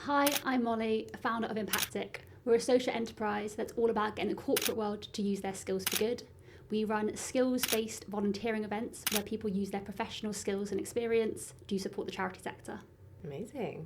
Hi, I'm Molly, founder of Impactic. We're a social enterprise that's all about getting the corporate world to use their skills for good. We run skills-based volunteering events where people use their professional skills and experience to support the charity sector. Amazing.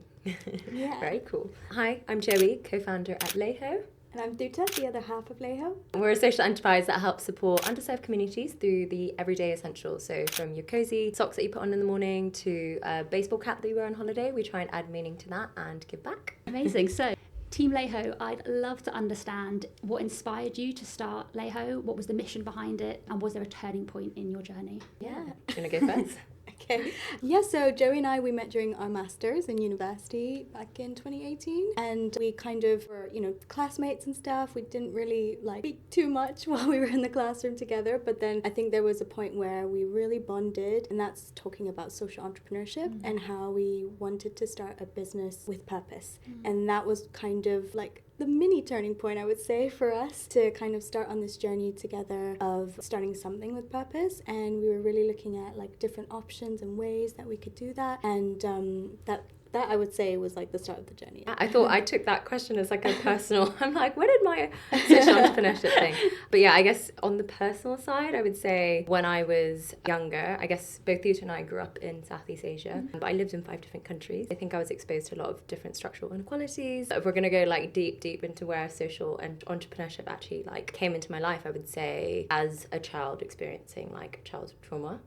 Yeah. Very cool. Hi, I'm Joey, co-founder at Leiho. And I'm Thuta, the other half of Leiho. We're a social enterprise that helps support underserved communities through the everyday essentials. So from your cozy socks that you put on in the morning to a baseball cap that you wear on holiday, we try and add meaning to that and give back. Amazing. So, Team Leiho, I'd love to understand what inspired you to start Leiho, what was the mission behind it, and was there a turning point in your journey? Yeah. Do you want to go first? Okay. Yeah, so Joey and I, we met during our masters in university back in 2018. And we kind of were, classmates and stuff. We didn't really speak too much while we were in the classroom together. But then I think there was a point where we really bonded. And that's talking about social entrepreneurship and how we wanted to start a business with purpose. And that was kind of the mini turning point, I would say, for us to kind of start on this journey together of starting something with purpose. And we were really looking at different options and ways that we could do that. And that I would say was the start of the journey. I thought I took that question as a personal, I'm like, where did my social entrepreneurship thing? But yeah, I guess on the personal side, I would say when I was younger, I guess both Thuta and I grew up in Southeast Asia, but I lived in 5 different countries. I think I was exposed to a lot of different structural inequalities. If we're going to go deep into where social and entrepreneurship actually came into my life, I would say as a child experiencing childhood trauma,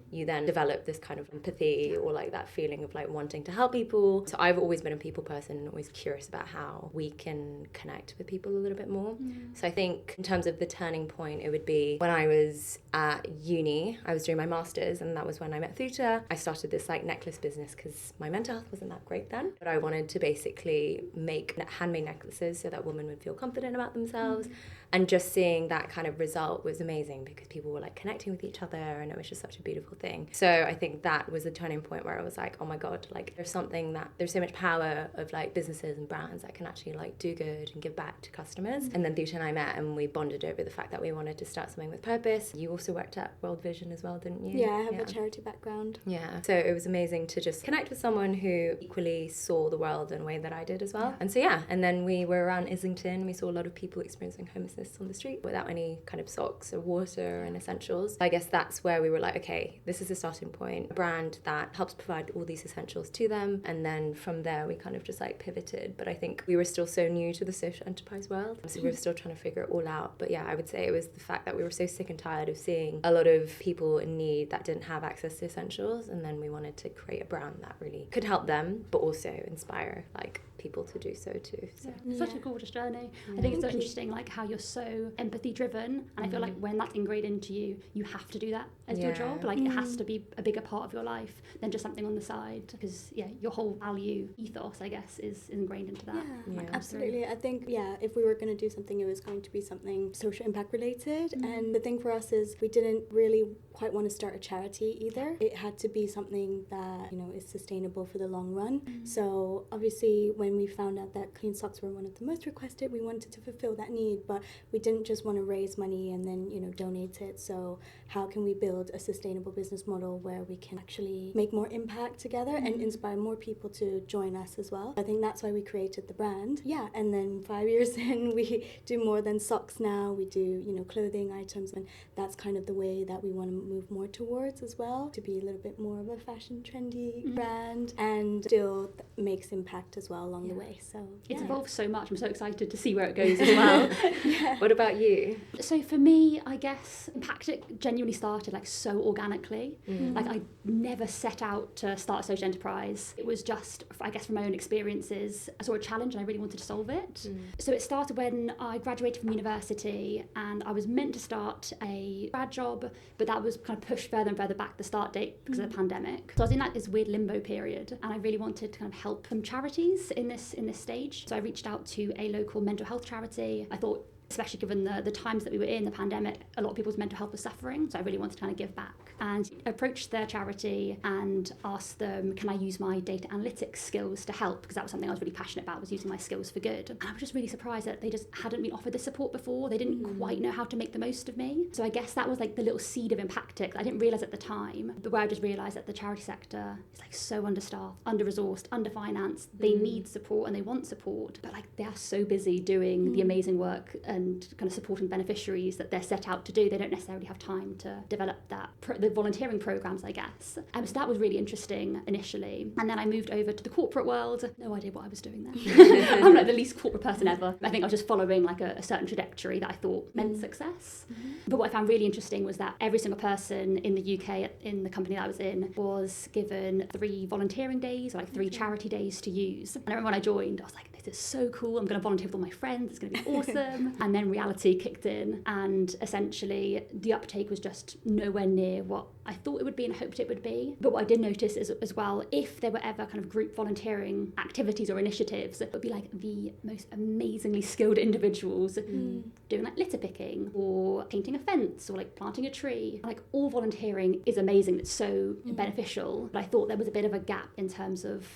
you then develop this kind of empathy or that feeling of wanting to help people. So I've always been a people person and always curious about how we can connect with people a little bit more. So I think in terms of the turning point, it would be when I was at uni. I was doing my masters, and that was when I met Thuta. I started this necklace business because my mental health wasn't that great then, but I wanted to basically make handmade necklaces so that women would feel confident about themselves. And just seeing that kind of result was amazing because people were connecting with each other, and it was just such a beautiful thing. So I think that was the turning point where I was oh my God, there's something that there's so much power of businesses and brands that can actually do good and give back to customers. And then Thuta and I met and we bonded over the fact that we wanted to start something with purpose. You also worked at World Vision as well, didn't you? Yeah, I have a charity background. Yeah. So it was amazing to just connect with someone who equally saw the world in a way that I did as well. Yeah. And so and then we were around Islington. We saw a lot of people experiencing homelessness on the street without any kind of socks or water and essentials. I guess that's where we were okay, this is a starting point, a brand that helps provide all these essentials to them. And then from there, we kind of just pivoted. But I think we were still so new to the social enterprise world. So we were still trying to figure it all out. But yeah, I would say it was the fact that we were so sick and tired of seeing a lot of people in need that didn't have access to essentials. And then we wanted to create a brand that really could help them, but also inspire people to do so too. So. Yeah. Such a gorgeous journey. I think it's so interesting how you're so empathy driven, and I feel when that's ingrained into you, you have to do that as your job. It has to be a bigger part of your life than just something on the side, because your whole value ethos, I guess, is ingrained into that. Absolutely. I think if we were going to do something, it was going to be something social impact related. And the thing for us is we didn't really quite want to start a charity either. It had to be something that is sustainable for the long run. So obviously when we found out that clean socks were one of the most requested, we wanted to fulfill that need, but we didn't just want to raise money and then donate it. So how can we build a sustainable business model where we can actually make more impact together and inspire more people to join us as well? I think that's why we created the brand. And then 5 years in, we do more than socks now. We do clothing items, and that's kind of the way that we want to move more towards as well, to be a little bit more of a fashion trendy brand and still makes impact as well along the way. So it's evolved so much. I'm so excited to see where it goes as well. What about you? So for me, I guess Impactic genuinely started so organically. I never set out to start a social enterprise. It was just, I guess, from my own experiences, I saw a challenge and I really wanted to solve it. So it started when I graduated from university, and I was meant to start a grad job, but that was kind of pushed further and further back, the start date, because of the pandemic. So I was in this weird limbo period, and I really wanted to kind of help some charities in this stage. So I reached out to a local mental health charity. I thought, especially given the times that we were in, the pandemic, a lot of people's mental health was suffering, so I really wanted to kind of give back. And approached their charity and asked them, can I use my data analytics skills to help? Because that was something I was really passionate about, was using my skills for good. And I was just really surprised that they just hadn't been offered this support before. They didn't quite know how to make the most of me. So I guess that was like the little seed of Impactic that I didn't realise at the time, but where I just realised that the charity sector is like so understaffed, under-resourced, under-financed. They need support and they want support, but like they are so busy doing the amazing work and kind of supporting beneficiaries that they're set out to do. They don't necessarily have time to develop that the volunteering programs, I guess. So that was really interesting initially. And then I moved over to the corporate world. No idea what I was doing there. I'm like the least corporate person ever. I think I was just following like a certain trajectory that I thought meant success. But what I found really interesting was that every single person in the UK in the company that I was in was given 3 volunteering days, or like 3 charity days to use. And I remember when I joined, I was like, this is so cool. I'm going to volunteer with all my friends. It's going to be awesome. And then reality kicked in, and essentially the uptake was just nowhere near what I thought it would be and hoped it would be. But what I did notice is as well, if there were ever kind of group volunteering activities or initiatives, it would be like the most amazingly skilled individuals doing like litter picking or painting a fence or like planting a tree. Like all volunteering is amazing. It's so beneficial. But I thought there was a bit of a gap in terms of,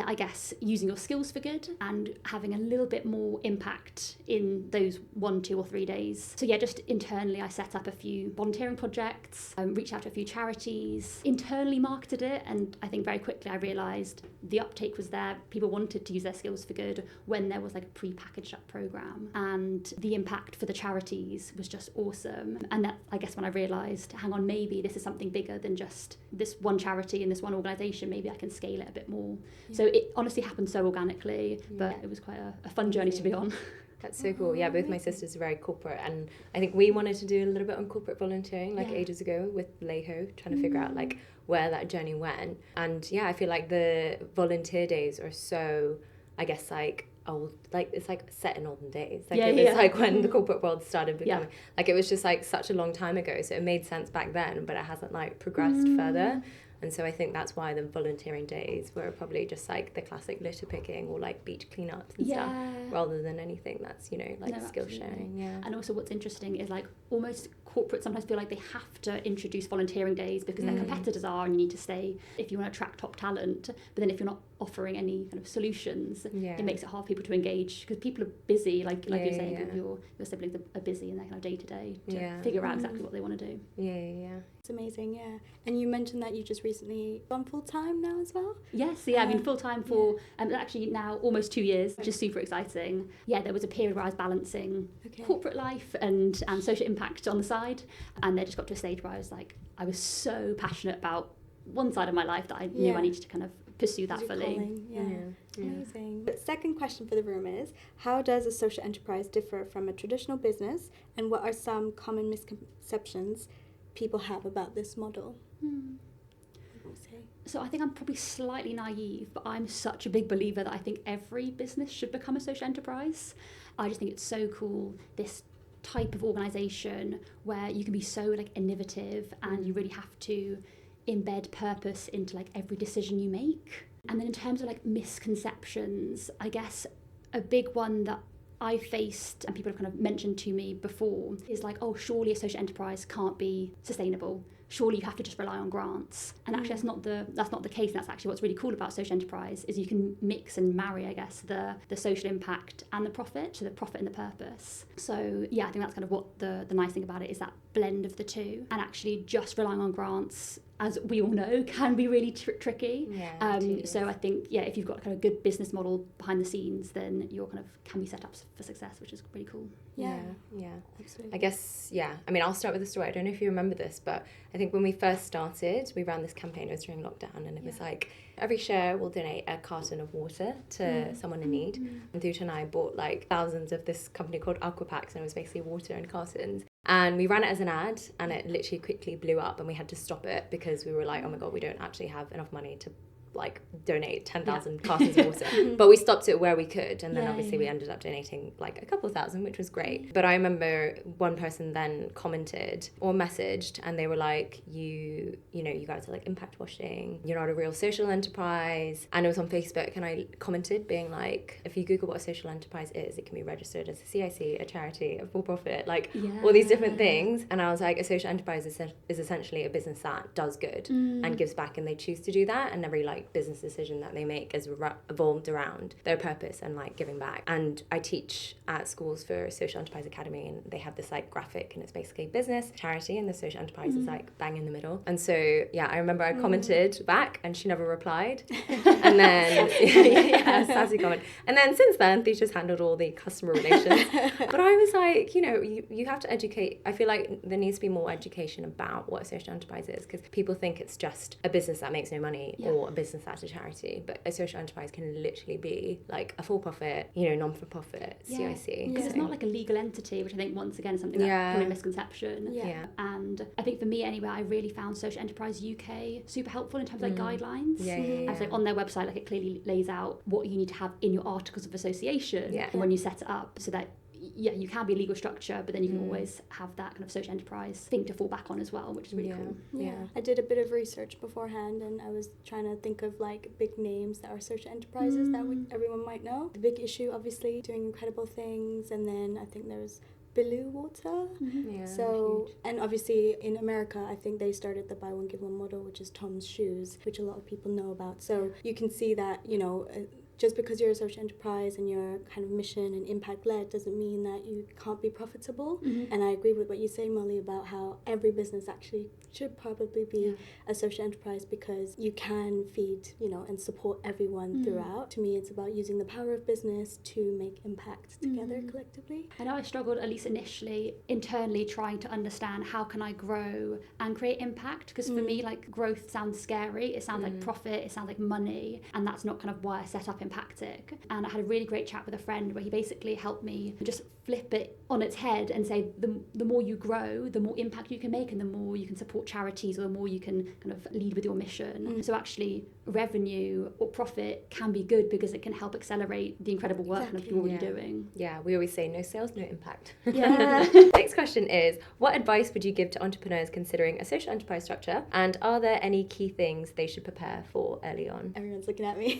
I guess, using your skills for good and having a little bit more impact in those 1, 2 or 3 days. So just internally I set up a few volunteering projects, reached out to a few charities, internally marketed it, and I think very quickly I realised the uptake was there. People wanted to use their skills for good when there was like a pre-packaged up programme, and the impact for the charities was just awesome. And that, I guess, when I realised, hang on, maybe this is something bigger than just this one charity and this one organisation, maybe I can scale it a bit more. So it honestly happened so organically, but it was quite a fun journey to be on. That's so cool. Yeah, both my sisters are very corporate, and I think we wanted to do a little bit on corporate volunteering ages ago with Leiho, trying to figure out like where that journey went. And I feel like the volunteer days are so, I guess, like old, like it's like set in olden days. Like it was like when the corporate world started becoming, like it was just like such a long time ago. So it made sense back then, but it hasn't like progressed further. And so I think that's why the volunteering days were probably just like the classic litter picking or like beach cleanups and stuff, rather than anything that's, skill sharing. Yeah. And also what's interesting is like almost corporates sometimes feel like they have to introduce volunteering days because their competitors are, and you need to stay if you want to attract top talent. But then if you're not offering any kind of solutions, it makes it hard for people to engage, because people are busy, like you're saying, your siblings are busy in their kind of day-to-day to figure out exactly what they want to do. It's amazing, And you mentioned that you just recently gone full-time now as well? Yes, I've been full-time for actually now almost 2 years, which is super exciting. There was a period where I was balancing corporate life and social impact on the side, and then just got to a stage where I was so passionate about one side of my life that I knew I needed to kind of pursue that fully. Amazing. The second question for the room is, how does a social enterprise differ from a traditional business, and what are some common misconceptions people have about this model? So I think I'm probably slightly naive, but I'm such a big believer that I think every business should become a social enterprise. I just think it's so cool, this type of organisation where you can be so like innovative and you really have to embed purpose into like every decision you make. And then in terms of like misconceptions, I guess a big one that I faced and people have kind of mentioned to me before is like, oh, surely a social enterprise can't be sustainable. Surely you have to just rely on grants. And actually that's not the case. And that's actually what's really cool about social enterprise, is you can mix and marry, I guess, the social impact and the profit, so the profit and the purpose. So I think that's kind of what the nice thing about it is, that blend of the two. And actually just relying on grants, as we all know, can be really tricky. So I think, if you've got kind of a good business model behind the scenes, then you're kind of can be set up for success, which is really cool. Yeah, absolutely. I guess, I mean, I'll start with a story. I don't know if you remember this, but I think when we first started, we ran this campaign. It was during lockdown, and it was like, every share will donate a carton of water to someone in need. And Thuta and I bought like thousands of this company called Aquapacks, and it was basically water in cartons. And we ran it as an ad, and it literally quickly blew up, and we had to stop it because we were like, oh my God, we don't actually have enough money to like donate 10,000 cartons of water. But we stopped it where we could, and then obviously we ended up donating like a couple of thousand, which was great. But I remember one person then commented or messaged, and they were like, you know, you guys are like impact washing, you're not a real social enterprise. And it was on Facebook, and I commented being like, if you Google what a social enterprise is, it can be registered as a CIC, a charity, a for-profit, like all these different things. And I was like, a social enterprise is essentially a business that does good and gives back, and they choose to do that, and every like business decision that they make is evolved around their purpose and like giving back. And I teach at schools for Social Enterprise Academy, and they have this like graphic, and it's basically business, charity, and the social enterprise is like bang in the middle. And so yeah, I remember I commented back, and she never replied. And then sassy comment. And then since then, Thuta's handled all the customer relations. But I was like, you know, you have to educate. I feel like there needs to be more education about what a social enterprise is, because people think it's just a business that makes no money or a business that's a charity. But a social enterprise can literally be like a for-profit, you know, non-for-profit, CIC. Because it's not like a legal entity, which I think once again is something that's probably a misconception. And I think for me anyway, I really found Social Enterprise UK super helpful in terms of like guidelines. And so on their website, like it clearly lays out what you need to have in your articles of association when you set it up, so that you can be a legal structure, but then you can always have that kind of social enterprise thing to fall back on as well, which is really cool. I did a bit of research beforehand, and I was trying to think of like big names that are social enterprises that everyone might know. The big issue, obviously, doing incredible things, and then I think there's Blue Water. So, and obviously in America, I think they started the buy one give one model, which is Tom's Shoes, which a lot of people know about. So you can see that, you know, just because you're a social enterprise and you're kind of mission and impact led doesn't mean that you can't be profitable. And I agree with what you say, Molly, about how every business actually should probably be a social enterprise, because you can feed, you know, and support everyone throughout. To me, it's about using the power of business to make impact together collectively. I know I struggled, at least initially, internally trying to understand how can I grow and create impact, because for me, like, growth sounds scary. It sounds like profit, it sounds like money, and that's not kind of why I set up Impactic. And I had a really great chat with a friend where he basically helped me just flip it on its head and say the more you grow, the more impact you can make, and the more you can support charities, or the more you can kind of lead with your mission. So actually revenue or profit can be good, because it can help accelerate the incredible work kind of you're already doing. Yeah, we always say no sales, no impact. Yeah. Next question is, what advice would you give to entrepreneurs considering a social enterprise structure, and are there any key things they should prepare for early on? Everyone's looking at me.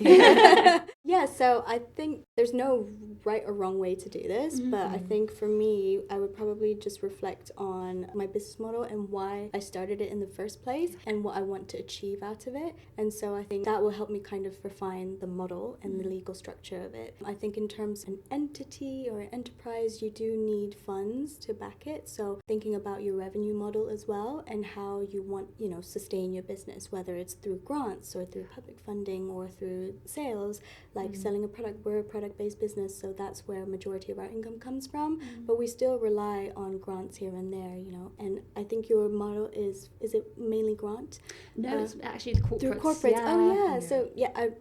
Yeah, so I think there's no right or wrong way to do this, but I think for me, I would probably just reflect on my business model and why I started it in the first place and what I want to achieve out of it. And so I think that will help me kind of refine the model and the legal structure of it. I think in terms of an entity or an enterprise, you do need funds to back it. So thinking about your revenue model as well, and how you want, you know, sustain your business, whether it's through grants or through public funding or through sales, like selling a product. We're a product-based business, so that's where a majority of our income comes from, but we still rely on grants here and there, you know. And I think your model is it mainly grant? No, it's actually the corporates. Through corporates, So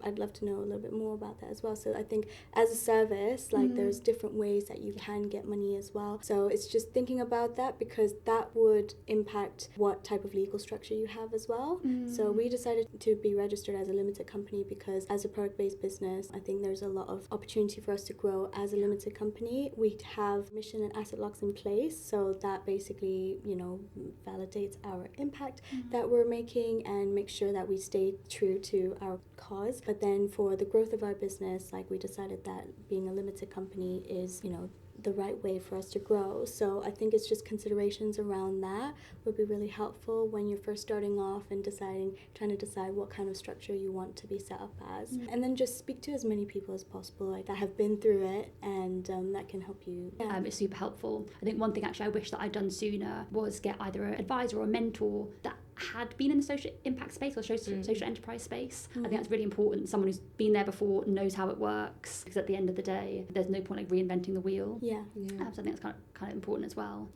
I'd love to know a little bit more about that as well. So I think as a service, like there's different ways that you can get money as well. So it's just thinking about that, because that would impact what type of legal structure you have as well. So we decided to be registered as a limited company, because as a product-based business, I think there's a lot of opportunity for us to grow as a limited company. We have mission and asset locks in place, so that basically, you know, validates our impact that we're making and make sure that we stay true to our cause. But then for the growth of our business, like, we decided that being a limited company is, you know, the right way for us to grow. So I think it's just considerations around that would be really helpful when you're first starting off and trying to decide what kind of structure you want to be set up as. And then just speak to as many people as possible, like, that have been through it, and that can help you. It's super helpful. I think one thing actually I wish that I'd done sooner was get either an advisor or a mentor that had been in the social impact space or social enterprise space. I think that's really important. Someone who's been there before, knows how it works, because at the end of the day, there's no point like reinventing the wheel. So I think that's kind of important as well.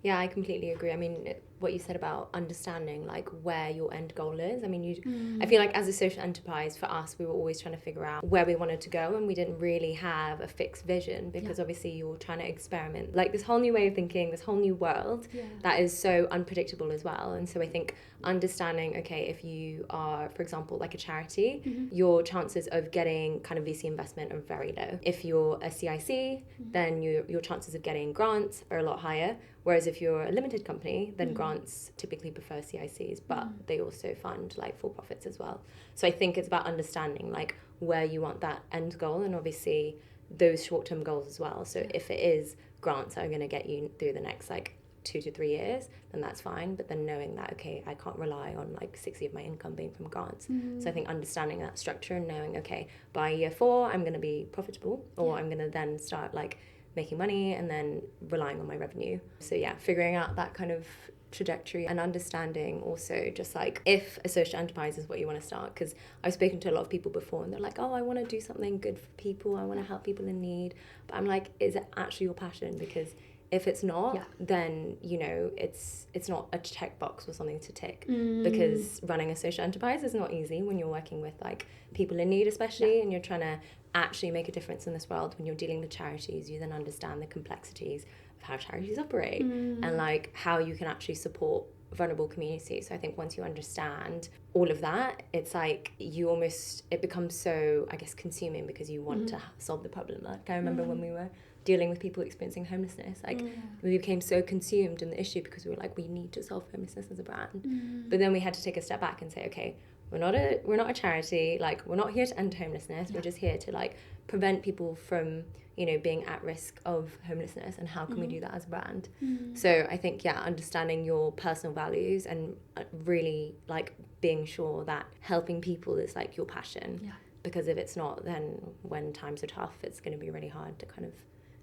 Yeah, I completely agree. I mean, what you said about understanding like where your end goal is. I mean, I feel like as a social enterprise, for us, we were always trying to figure out where we wanted to go, and we didn't really have a fixed vision because obviously you're trying to experiment like this whole new way of thinking, this whole new world that is so unpredictable as well. And so I think understanding, okay, if you are, for example, like a charity, your chances of getting kind of VC investment are very low. If you're a CIC, then your chances of getting grants are a lot higher. Whereas if you're a limited company, then grants typically prefer CICs, but they also fund like for-profits as well. So I think it's about understanding like where you want that end goal, and obviously those short-term goals as well. So if it is grants that are going to get you through the next like 2 to 3 years, then that's fine. But then knowing that, okay, I can't rely on like 60 of my income being from grants. So I think understanding that structure and knowing, okay, by year 4, I'm going to be profitable, or I'm going to then start like making money and then relying on my revenue. So yeah, figuring out that kind of trajectory and understanding also just like if a social enterprise is what you want to start, because I've spoken to a lot of people before and they're like, oh, I want to do something good for people, I want to help people in need, but I'm like, is it actually your passion? Because if it's not, then you know it's not a checkbox or something to tick, because running a social enterprise is not easy when you're working with like people in need especially, and you're trying to actually make a difference in this world. When you're dealing with charities, you then understand the complexities of how charities operate and like how you can actually support vulnerable communities. So I think once you understand all of that, it's like it becomes so, I guess, consuming, because you want to solve the problem. Like I remember when we were dealing with people experiencing homelessness, like we became so consumed in the issue because we were like, we need to solve homelessness as a brand. But then we had to take a step back and say, okay, we're not a charity, like we're not here to end homelessness, we're just here to like prevent people from, you know, being at risk of homelessness, and how can we do that as a brand? So I think understanding your personal values and really like being sure that helping people is like your passion, because if it's not, then when times are tough, it's going to be really hard to kind of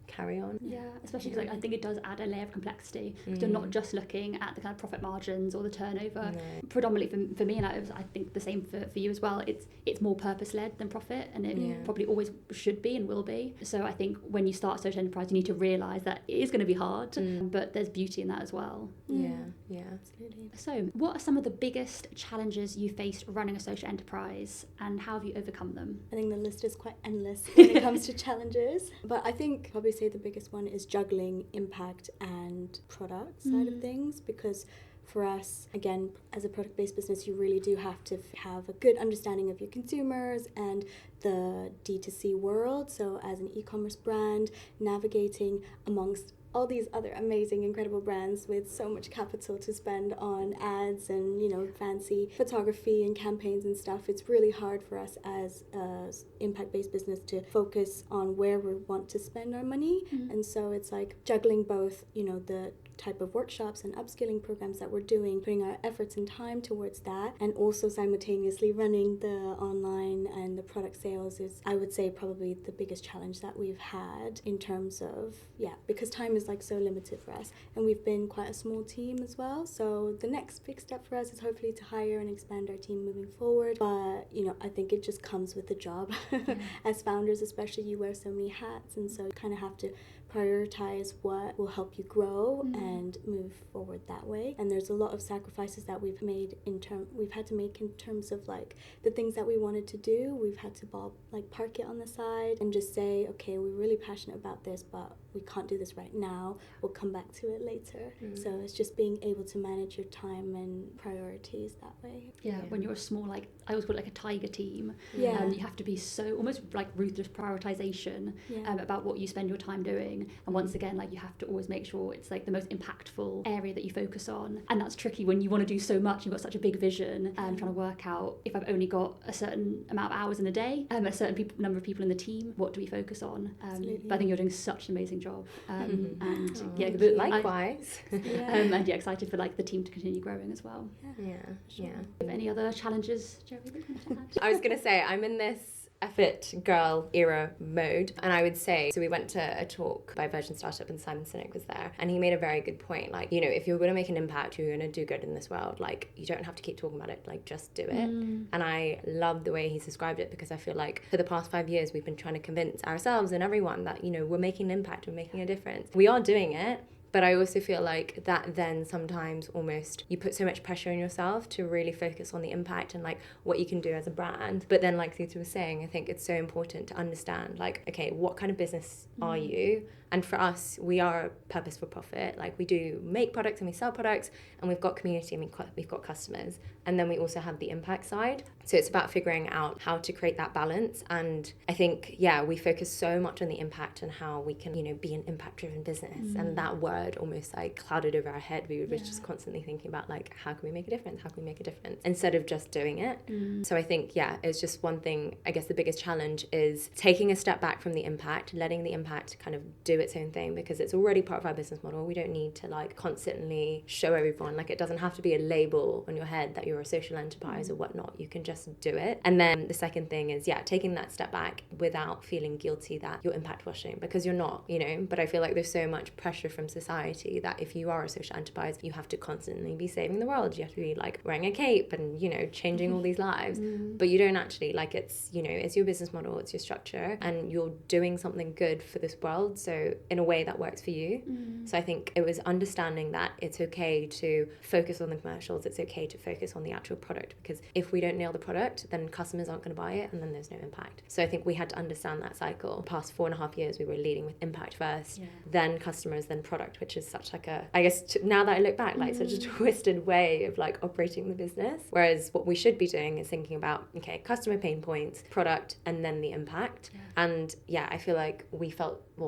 carry on. Especially because I think it does add a layer of complexity, because you're not just looking at the kind of profit margins or the turnover. Predominantly for me, and I think the same for you as well, it's more purpose-led than profit, and it probably always should be and will be. So I think when you start a social enterprise, you need to realise that it is going to be hard, but there's beauty in that as well. Absolutely. So what are some of the biggest challenges you faced running a social enterprise, and how have you overcome them? I think the list is quite endless when it comes to challenges, but I think probably say the biggest one is juggling impact and product side of things, because for us, again, as a product-based business, you really do have to have a good understanding of your consumers and the D2C world. So as an e-commerce brand, navigating amongst all these other amazing, incredible brands with so much capital to spend on ads and, you know, fancy photography and campaigns and stuff, it's really hard for us as a impact-based business to focus on where we want to spend our money. And so it's like juggling both, you know, the type of workshops and upskilling programs that we're doing, putting our efforts and time towards that, and also simultaneously running the online and the product sales is, I would say, probably the biggest challenge that we've had in terms of, because time is like so limited for us, and we've been quite a small team as well. So the next big step for us is hopefully to hire and expand our team moving forward. But, you know, I think it just comes with the job. As founders, especially, you wear so many hats, and so you kind of have to prioritize what will help you grow and move forward that way. And there's a lot of sacrifices that we've had to make in terms of like the things that we wanted to do. We've had to park it on the side and just say, okay, we're really passionate about this, but we can't do this right now. We'll come back to it later. So it's just being able to manage your time and priorities that way. When you're a small, like I always call it like a tiger team. You have to be so almost like ruthless prioritization about what you spend your time doing. And once again, like you have to always make sure it's like the most impactful area that you focus on. And that's tricky when you want to do so much. You've got such a big vision, and trying to work out, if I've only got a certain amount of hours in a day, a certain number of people in the team, what do we focus on? But I think you're doing such an amazing job. Likewise. And excited for like the team to continue growing as well. Have any other challenges, Jerry, that you want to add? I was going to say, I'm in this effort girl era mode, and I would say, so we went to a talk by Virgin Startup and Simon Sinek was there, and he made a very good point, like, you know, if you're going to make an impact, you're going to do good in this world, like you don't have to keep talking about it, like just do it. And I love the way he's described it, because I feel like for the past 5 years we've been trying to convince ourselves and everyone that, you know, we're making an impact, we're making a difference, we are doing it, But I also feel like that then sometimes almost you put so much pressure on yourself to really focus on the impact and like what you can do as a brand. But then like Thuta was saying, I think it's so important to understand like, okay, what kind of business are you? And for us, we are a purpose for profit. Like we do make products and we sell products, and we've got community and we've got customers. And then we also have the impact side. So it's about figuring out how to create that balance. And I think, yeah, we focus so much on the impact and how we can, you know, be an impact-driven business. And that word almost like clouded over our head. We were just constantly thinking about like, how can we make a difference? How can we make a difference? Instead of just doing it. So I think, yeah, it's just one thing. I guess the biggest challenge is taking a step back from the impact, letting the impact kind of do its own thing, because it's already part of our business model. We don't need to like constantly show everyone, like it doesn't have to be a label on your head that you're a social enterprise or whatnot. You can just do it. And then the second thing is, yeah, taking that step back without feeling guilty that you're impact washing, because you're not, you know. But I feel like there's so much pressure from society that if you are a social enterprise, you have to constantly be saving the world. You have to be like wearing a cape and, you know, changing all these lives. But you don't actually, like, it's, you know, it's your business model, it's your structure, and you're doing something good for this world. So in a way that works for you. So I think it was understanding that it's okay to focus on the commercials, it's okay to focus on the actual product, because if we don't nail the product, then customers aren't going to buy it, and then there's no impact. So I think we had to understand that cycle. The past 4.5 years we were leading with impact first, then customers, then product, which is such like a, I guess now that I look back, like such a twisted way of like operating the business. Whereas what we should be doing is thinking about, okay, customer pain points, product, and then the impact. And yeah, I feel like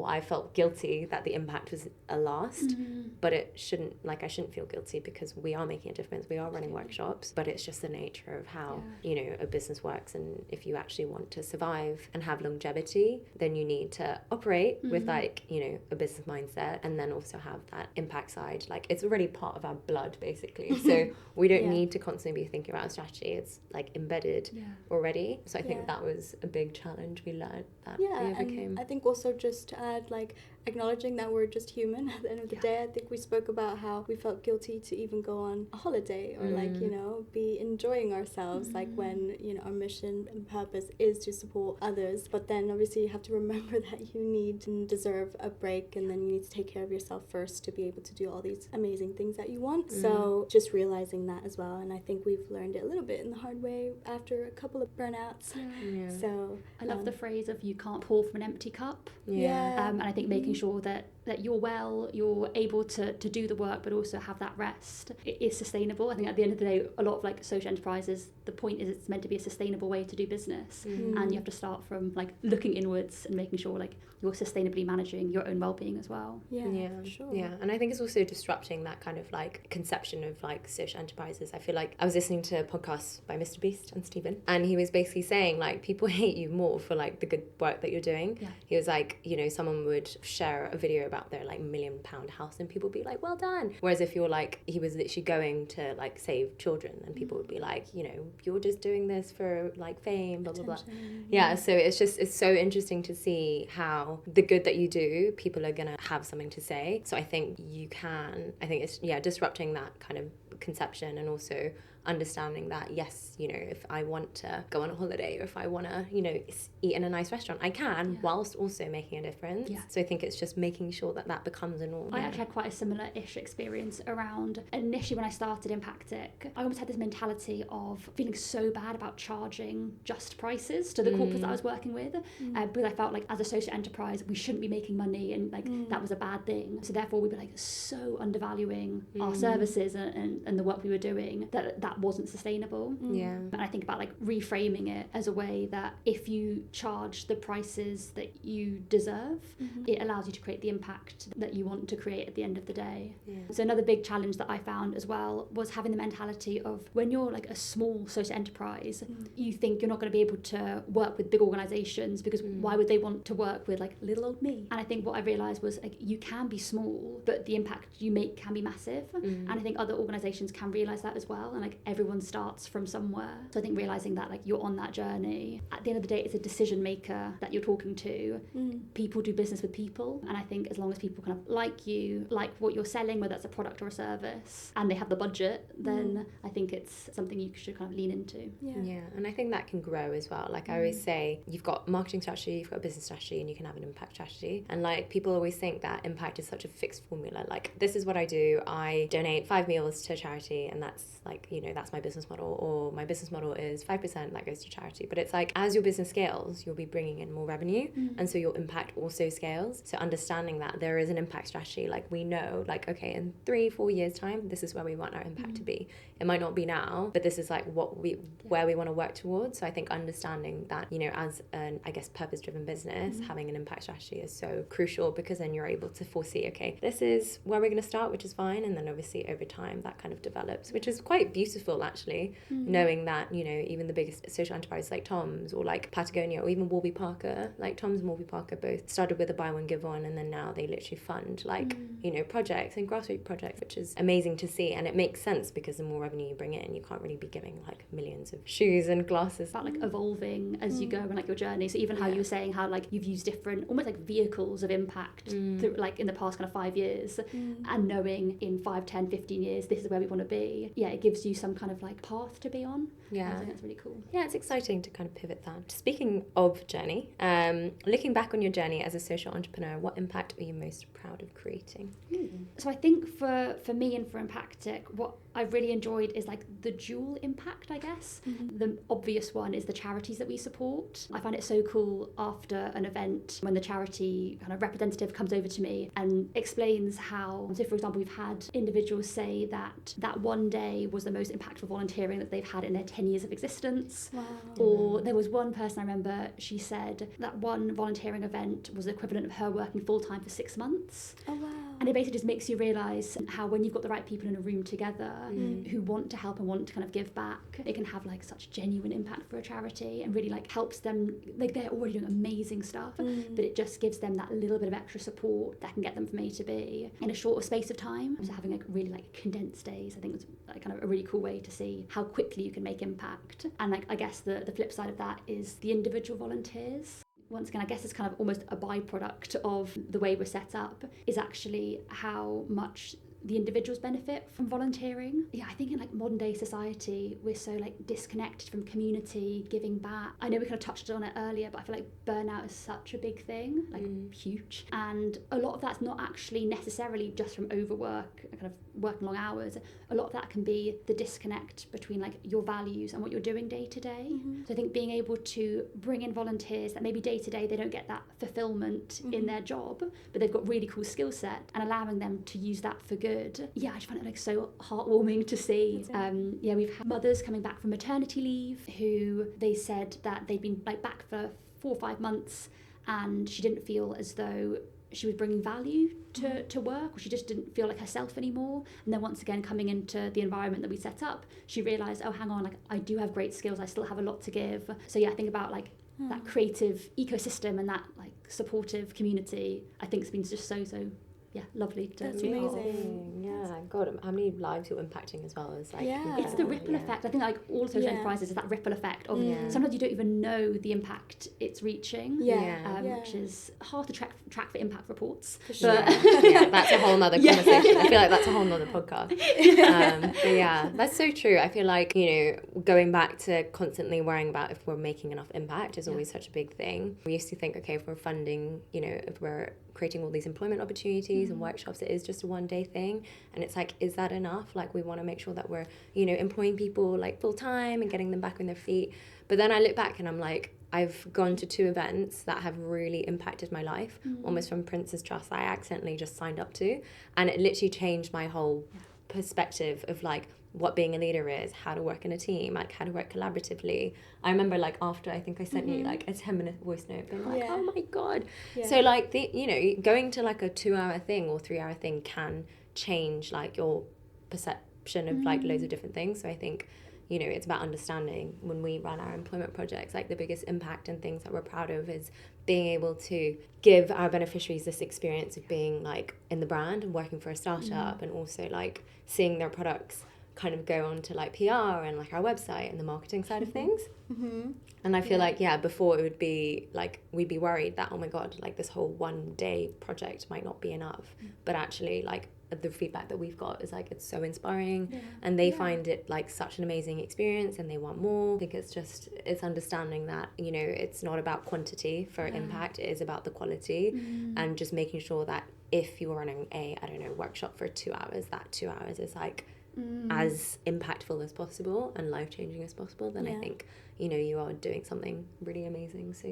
I felt guilty that the impact was a last, but it shouldn't, like I shouldn't feel guilty, because we are making a difference, we are running workshops, but it's just the nature of how, you know, a business works. And if you actually want to survive and have longevity, then you need to operate with like, you know, a business mindset, and then also have that impact side. Like it's already part of our blood basically. So we don't need to constantly be thinking about a strategy, it's like embedded already. So I think that was a big challenge we learned that we overcame. And I think also just to add, like, acknowledging that we're just human at the end of the day. I think we spoke about how we felt guilty to even go on a holiday or like, you know, be enjoying ourselves, like when, you know, our mission and purpose is to support others. But then obviously you have to remember that you need and deserve a break, and then you need to take care of yourself first to be able to do all these amazing things that you want. So just realizing that as well. And I think we've learned it a little bit in the hard way after a couple of burnouts. So I love the phrase of you can't pour from an empty cup. And I think making sure that you're well, you're able to do the work, but also have that rest. It is sustainable. I think at the end of the day, a lot of like social enterprises, the point is it's meant to be a sustainable way to do business, and you have to start from like looking inwards and making sure like you're sustainably managing your own well-being as well. And I think it's also disrupting that kind of like conception of like social enterprises. I feel like I was listening to a podcast by Mr. Beast and Stephen, and he was basically saying like people hate you more for like the good work that you're doing. He was like, you know, someone would share a video about their like £1 million house and people would be like, well done. Whereas if you're like, he was literally going to like save children, and people would be like, you know, you're just doing this for like fame, blah blah blah. So it's so interesting to see how the good that you do, people are gonna have something to say. So I think it's disrupting that kind of conception, and also understanding that, yes, you know, if I want to go on a holiday, or if I want to, you know, eat in a nice restaurant, I can, whilst also making a difference. So I think it's just making sure that that becomes a norm. I actually had quite a similar-ish experience around, initially when I started Impactic, I almost had this mentality of feeling so bad about charging just prices to the corporates that I was working with, because I felt like as a social enterprise, we shouldn't be making money, and like that was a bad thing. So therefore we were like so undervaluing our services and the work we were doing, that wasn't sustainable. And I think about like reframing it as a way that if you charge the prices that you deserve, it allows you to create the impact that you want to create at the end of the day. So another big challenge that I found as well was having the mentality of, when you're like a small social enterprise, you think you're not going to be able to work with big organizations, because why would they want to work with like little old me? And I think what I realized was like, you can be small, but the impact you make can be massive. And I think other organizations can realize that as well. And like everyone starts from somewhere. So I think realising that like you're on that journey, at the end of the day it's a decision maker that you're talking to. People do business with people, and I think as long as people kind of like you, like what you're selling, whether that's a product or a service, and they have the budget, then I think it's something you should kind of lean into. Yeah, and I think that can grow as well. Like I always say, you've got marketing strategy, you've got a business strategy, and you can have an impact strategy. And like people always think that impact is such a fixed formula. Like, this is what I do. I donate 5 meals to a charity, and that's like, you know, that's my business model. Or my business model is 5% that goes to charity. But it's like, as your business scales, you'll be bringing in more revenue, and so your impact also scales. So understanding that there is an impact strategy, like we know, like, okay, in 3-4 years time, this is where we want our impact to be. It might not be now, but this is like where we want to work towards. So I think understanding that, you know, as an, I guess, purpose-driven business, having an impact strategy is so crucial, because then you're able to foresee, okay, this is where we're going to start, which is fine, and then obviously over time that kind of develops, which is quite beautiful actually, knowing that, you know, even the biggest social enterprises like Tom's or like Patagonia or even Warby Parker, like Tom's and Warby Parker both started with a buy one give one, and then now they literally fund like you know, projects and grassroots projects, which is amazing to see. And it makes sense, because the more revenue you bring in, you can't really be giving like millions of shoes and glasses. About like evolving as you go and like your journey. So even how you were saying how like you've used different almost like vehicles of impact through like in the past kind of 5 years, and knowing in 5, 10, 15 years this is where we want to be. Yeah, it gives you some kind of like path to be on. Yeah, I think that's really cool. Yeah, it's exciting to kind of pivot that. Speaking of journey, looking back on your journey as a social entrepreneur, what impact are you most proud of creating? So I think for me and for Impactic, what I've really enjoyed is like the dual impact, I guess. The obvious one is the charities that we support. I find it so cool after an event when the charity kind of representative comes over to me and explains how, so for example, we've had individuals say that one day was the most impactful volunteering that they've had in their 10 years of existence. Wow. Or there was one person I remember, she said that one volunteering event was the equivalent of her working full-time for 6 months. Oh wow. And it basically just makes you realise how when you've got the right people in a room together who want to help and want to kind of give back, it can have like such genuine impact for a charity and really like helps them, like they're already doing amazing stuff, but it just gives them that little bit of extra support that can get them from A to B in a shorter space of time. So having like really like condensed days, I think was like kind of a really cool way to see how quickly you can make impact. And like I guess the flip side of that is the individual volunteers. Once again, I guess it's kind of almost a byproduct of the way we're set up, is actually how much the individuals benefit from volunteering. Yeah, I think in like modern day society, we're so like disconnected from community, giving back. I know we kind of touched on it earlier, but I feel like burnout is such a big thing, like huge. And a lot of that's not actually necessarily just from overwork, kind of working long hours. A lot of that can be the disconnect between like your values and what you're doing day to day. So I think being able to bring in volunteers that maybe day to day they don't get that fulfillment in their job, but they've got really cool skill set, and allowing them to use that for good. Yeah, I just find it like so heartwarming to see. Yeah, we've had mothers coming back from maternity leave who they said that they'd been like back for 4 or 5 months, and she didn't feel as though she was bringing value to work, or she just didn't feel like herself anymore. And then once again, coming into the environment that we set up, she realised, oh, hang on, like I do have great skills, I still have a lot to give. So yeah, I think about like that creative ecosystem and that like supportive community, I think it's been just so yeah, lovely to That's be a part of. amazing. Yeah, God, how many lives you're impacting as well is like It's the ripple effect. I think like all social enterprises is that ripple effect of sometimes you don't even know the impact it's reaching. Which is hard to track for impact reports. For sure. Yeah, that's a whole nother conversation. I feel like that's a whole nother podcast. But yeah, that's so true. I feel like, you know, going back to constantly worrying about if we're making enough impact is always such a big thing. We used to think, okay, if we're funding, you know, if we're creating all these employment opportunities and workshops, it is just a one-day thing, and it's like, is that enough? Like, we want to make sure that we're, you know, employing people like full-time and getting them back on their feet. But then I look back and I'm like, I've gone to 2 events that have really impacted my life, almost from Prince's Trust I accidentally just signed up to, and it literally changed my whole perspective of like what being a leader is, how to work in a team, like how to work collaboratively. I remember like after, I think I sent you like a 10-minute voice note being like, oh my God. So like the, you know, going to like a 2-hour thing or 3-hour thing can change like your perception of like loads of different things. So I think, you know, it's about understanding when we run our employment projects, like the biggest impact and things that we're proud of is being able to give our beneficiaries this experience of being like in the brand and working for a startup and also like seeing their products kind of go on to like PR and like our website and the marketing side of things. Mm-hmm. And I feel like, before it would be like, we'd be worried that, oh my God, like this whole 1 day project might not be enough. But actually, like, the feedback that we've got is like, it's so inspiring, and they find it like such an amazing experience and they want more. I think it's understanding that, you know, it's not about quantity for impact, it is about the quality, and just making sure that if you're running a, I don't know, workshop for 2 hours, that 2 hours is like as impactful as possible and life-changing as possible, then I think, you know, you are doing something really amazing. So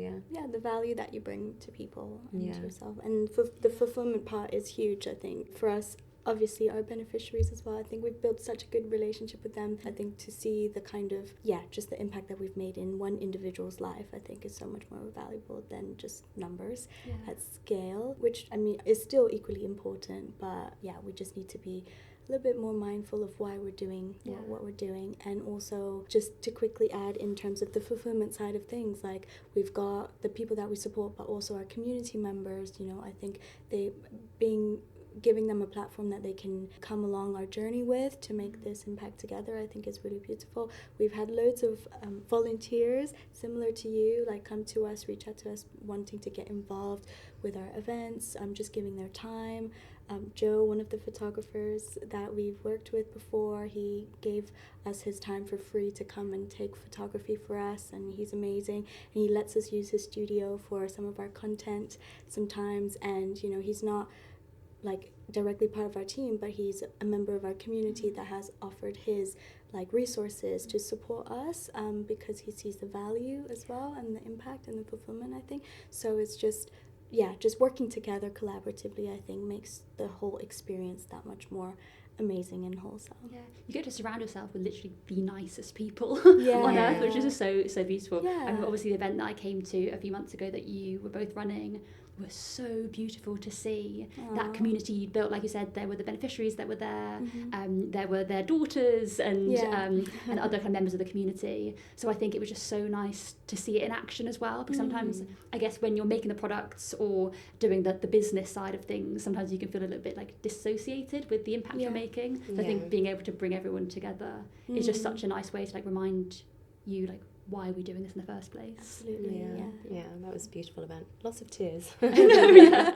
the value that you bring to people and to yourself, and the fulfillment part is huge. I think for us, obviously our beneficiaries as well, I think we've built such a good relationship with them. I think to see the kind of just the impact that we've made in one individual's life, I think is so much more valuable than just numbers at scale, which I mean is still equally important, but we just need to be a little bit more mindful of why we're doing what we're doing. And also, just to quickly add, in terms of the fulfillment side of things, like we've got the people that we support, but also our community members. You know, I think giving them a platform that they can come along our journey with to make this impact together, I think is really beautiful. We've had loads of volunteers similar to you, like come to us, reach out to us, wanting to get involved with our events, just giving their time. Joe, one of the photographers that we've worked with before, he gave us his time for free to come and take photography for us, and he's amazing. And he lets us use his studio for some of our content sometimes, and you know, he's not like directly part of our team, but he's a member of our community that has offered his like resources to support us, because he sees the value as well and the impact and the fulfillment, I think. So it's just working together collaboratively, I think, makes the whole experience that much more amazing and wholesome. Yeah, you get to surround yourself with literally the nicest people on earth, which is so beautiful. And obviously the event that I came to a few months ago that you were both running was so beautiful to see. That community you built. Like you said, there were the beneficiaries that were there, there were their daughters and other kind of members of the community. So I think it was just so nice to see it in action as well, because sometimes I guess when you're making the products or doing the business side of things, sometimes you can feel a little bit like dissociated with the impact you're making. So I think being able to bring everyone together is just such a nice way to like remind you like, why are we doing this in the first place? Absolutely. Yeah, that was a beautiful event. Lots of tears. I know,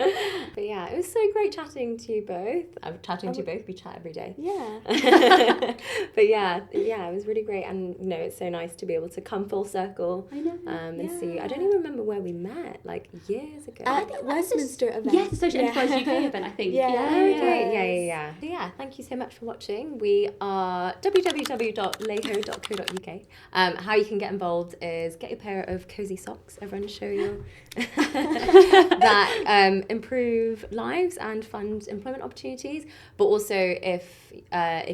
But yeah, it was so great chatting to you both. I'm chatting to you both. We chat every day. Yeah. But yeah, it was really great, and you know, it's so nice to be able to come full circle. I know. And see. I don't even remember where we met, like years ago. At the Westminster event. Yes, the Social Enterprise UK event, I think. Yeah. So yeah, thank you so much for watching. We are www.leiho.co.uk. How you can get involved is get a pair of cozy socks. Everyone show you that improve lives and fund employment opportunities. But also, if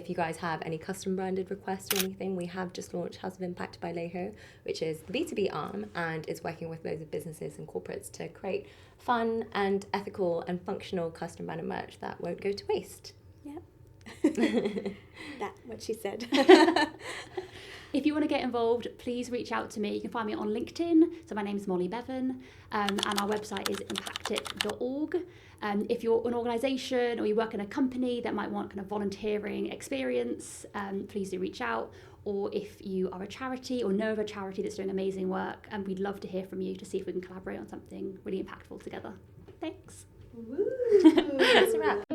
you guys have any custom branded requests or anything, we have just launched House of Impact by Leiho, which is the B2B arm, and is working with loads of businesses and corporates to create fun and ethical and functional custom branded merch that won't go to waste. That's what she said. If you want to get involved, please reach out to me. You can find me on LinkedIn. So my name is Molly Bevan, and our website is impactic.org. If you're an organisation or you work in a company that might want kind of volunteering experience, please do reach out. Or if you are a charity or know of a charity that's doing amazing work, and we'd love to hear from you to see if we can collaborate on something really impactful together. Thanks. Woo. That's a wrap.